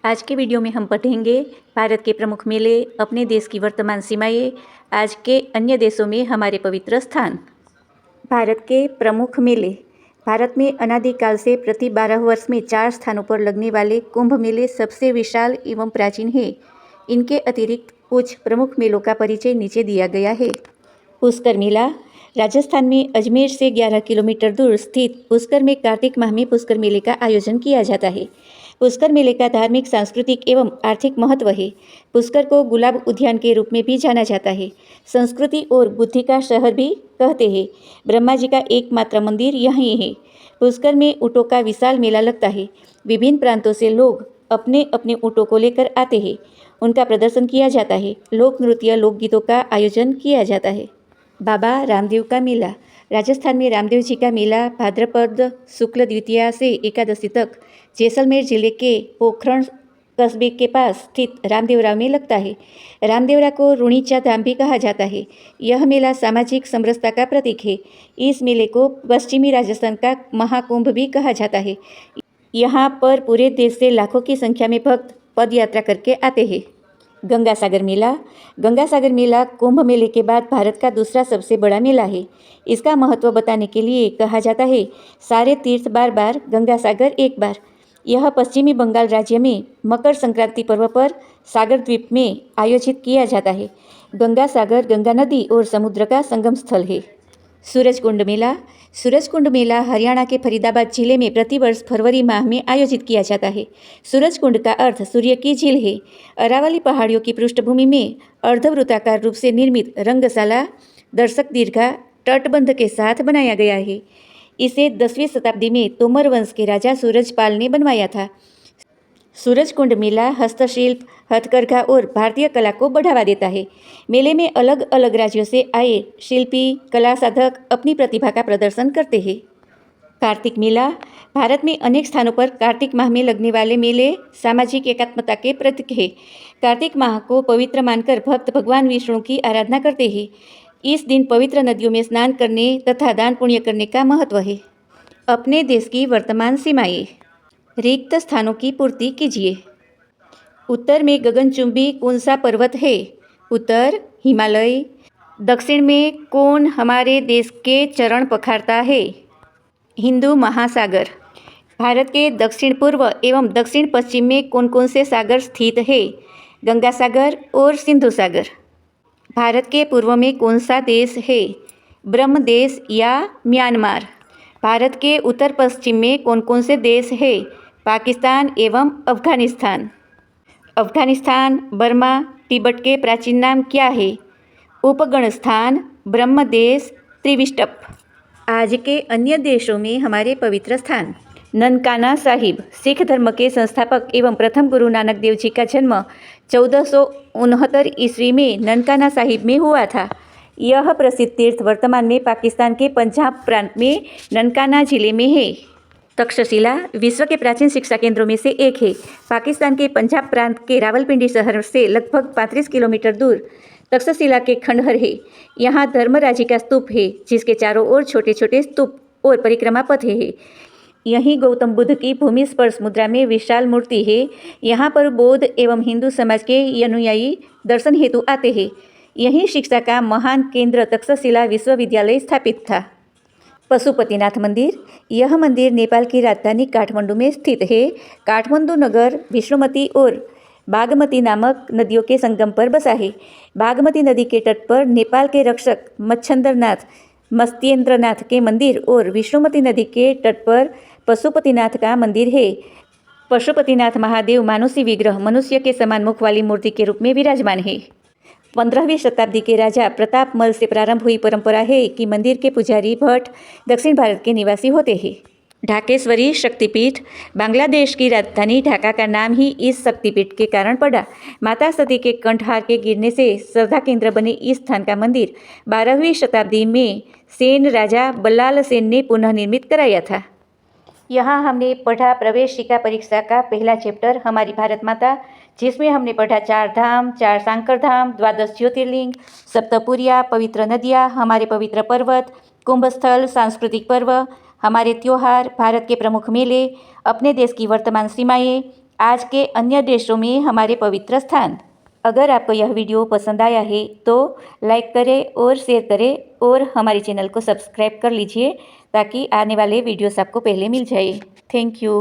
आज के वीडियो में हम पढ़ेंगे भारत के प्रमुख मेले, अपने देश की वर्तमान सीमाएं, आज के अन्य देशों में हमारे पवित्र स्थान। भारत के प्रमुख मेले। भारत में अनादिकाल से प्रति 12 वर्ष में 4 स्थानों पर लगने वाले कुंभ मेले सबसे विशाल एवं प्राचीन है। इनके अतिरिक्त कुछ प्रमुख मेलों का परिचय नीचे दिया गया है। पुष्कर मेला। राजस्थान में अजमेर से 11 किलोमीटर दूर स्थित पुष्कर में कार्तिक माह में पुष्कर मेले का आयोजन किया जाता है। पुष्कर मेले का धार्मिक, सांस्कृतिक एवं आर्थिक महत्व है। पुष्कर को गुलाब उद्यान के रूप में भी जाना जाता है। संस्कृति और बुद्धि का शहर भी कहते हैं। ब्रह्मा जी का एकमात्र मंदिर यहीं है। पुष्कर में ऊँटों का विशाल मेला लगता है। विभिन्न प्रांतों से लोग अपने अपने ऊँटों को लेकर आते हैं। उनका प्रदर्शन किया जाता है। लोक नृत्य, लोकगीतों का आयोजन किया जाता है। बाबा रामदेव का मेला। राजस्थान में रामदेव जी का मेला भाद्रपद शुक्ल द्वितीया से एकादशी तक जैसलमेर जिले के पोखरण कस्बे के पास स्थित रामदेवरा में लगता है। रामदेवरा को रुणीचा धाम भी कहा जाता है। यह मेला सामाजिक समरसता का प्रतीक है। इस मेले को पश्चिमी राजस्थान का महाकुंभ भी कहा जाता है। यहाँ पर पूरे देश से लाखों की संख्या में भक्त पद यात्रा करके आते हैं। गंगा सागर मेला। गंगा सागर मेला कुंभ मेले के बाद भारत का दूसरा सबसे बड़ा मेला है। इसका महत्व बताने के लिए कहा जाता है, सारे तीर्थ बार बार, गंगा सागर एक बार। यह पश्चिमी बंगाल राज्य में मकर संक्रांति पर्व पर सागर द्वीप में आयोजित किया जाता है। गंगा सागर गंगा नदी और समुद्र का संगम स्थल है। सूरजकुंड मेला। सूरजकुंड मेला हरियाणा के फरीदाबाद जिले में प्रतिवर्ष फरवरी माह में आयोजित किया जाता है। सूरजकुंड का अर्थ सूर्य की झील है। अरावली पहाड़ियों की पृष्ठभूमि में अर्धवृत्ताकार रूप से निर्मित रंगशाला दर्शक दीर्घा तटबंध के साथ बनाया गया है। इसे 10वीं शताब्दी में तोमर वंश के राजा सूरजपाल ने बनवाया था। सूरजकुंड मेला हस्तशिल्प, हथकरघा और भारतीय कला को बढ़ावा देता है। मेले में अलग अलग राज्यों से आए शिल्पी, कला साधक अपनी प्रतिभा का प्रदर्शन करते हैं। कार्तिक मेला। भारत में अनेक स्थानों पर कार्तिक माह में लगने वाले मेले सामाजिक एकात्मता के प्रतीक है। कार्तिक माह को पवित्र मानकर भक्त भगवान विष्णु की आराधना करते हैं। इस दिन पवित्र नदियों में स्नान करने तथा दान पुण्य करने का महत्व है। अपने देश की वर्तमान सीमाएं। रिक्त स्थानों की पूर्ति कीजिए। उत्तर में गगनचुंबी कौन सा पर्वत है? उत्तर हिमालय। दक्षिण में कौन हमारे देश के चरण पखारता है? हिंदू महासागर। भारत के दक्षिण पूर्व एवं दक्षिण पश्चिम में कौन कौन से सागर स्थित है? गंगा सागर और सिंधु सागर। भारत के पूर्व में कौन सा देश है? ब्रह्म देश या म्यांमार। भारत के उत्तर पश्चिम में कौन कौन से देश है? पाकिस्तान एवं अफगानिस्तान। अफगानिस्तान, बर्मा, तिब्बत के प्राचीन नाम क्या है? उपगण स्थान, ब्रह्मदेश, त्रिविष्टप। आज के अन्य देशों में हमारे पवित्र स्थान। ननकाना साहिब। सिख धर्म के संस्थापक एवं प्रथम गुरु नानक देव जी का जन्म 1469 ईस्वी में ननकाना साहिब में हुआ था। यह प्रसिद्ध तीर्थ वर्तमान में पाकिस्तान के पंजाब प्रांत में ननकाना जिले में है। तक्षशिला विश्व के प्राचीन शिक्षा केंद्रों में से एक है। पाकिस्तान के पंजाब प्रांत के रावलपिंडी शहर से लगभग 35 किलोमीटर दूर तक्षशिला के खंडहर है। यहाँ धर्मराजी का स्तूप है, जिसके चारों ओर छोटे छोटे स्तूप और परिक्रमा पथ है। यहीं गौतम बुद्ध की भूमि स्पर्श मुद्रा में विशाल मूर्ति है। यहाँ पर बौद्ध एवं हिंदू समाज के अनुयायी दर्शन हेतु आते हैं। यहीं शिक्षा का महान केंद्र तक्षशिला विश्वविद्यालय स्थापित था। पशुपतिनाथ मंदिर। यह मंदिर नेपाल की राजधानी काठमांडू में स्थित है। काठमांडू नगर विष्णुमती और बागमती नामक नदियों के संगम पर बसा है। बागमती नदी के तट पर नेपाल के रक्षक मच्छंद्रनाथ, मत्स्येंद्रनाथ के मंदिर और विष्णुमती नदी के तट पर पशुपतिनाथ का मंदिर है। पशुपतिनाथ महादेव मानुषी विग्रह, मनुष्य के समान मुख वाली मूर्ति के रूप में विराजमान है। 15वीं शताब्दी के राजा प्रतापमल से प्रारंभ हुई परंपरा है कि मंदिर के पुजारी भट्ट दक्षिण भारत के निवासी होते हैं। ढाकेश्वरी शक्तिपीठ। बांग्लादेश की राजधानी ढाका का नाम ही इस शक्तिपीठ के कारण पड़ा। माता सती के कंठहार के गिरने से श्रद्धा केंद्र बने इस स्थान का मंदिर 12वीं शताब्दी में सेन राजा बल्लाल सेन ने पुनः निर्मित कराया था। यहाँ हमने पढ़ा प्रवेशिका परीक्षा का पहला चैप्टर हमारी भारत माता, जिसमें हमने पढ़ा 4 धाम, 4 सांकर धाम, 12 ज्योतिर्लिंग, सप्तपुरिया, पवित्र नदियाँ, हमारे पवित्र पर्वत, कुंभस्थल, सांस्कृतिक पर्व, हमारे त्योहार, भारत के प्रमुख मेले, अपने देश की वर्तमान सीमाएं, आज के अन्य देशों में हमारे पवित्र स्थान। अगर आपको यह वीडियो पसंद आया है तो लाइक करें और शेयर करें और हमारे चैनल को सब्सक्राइब कर लीजिए ताकि आने वाले वीडियोस आपको पहले मिल जाए। Thank you.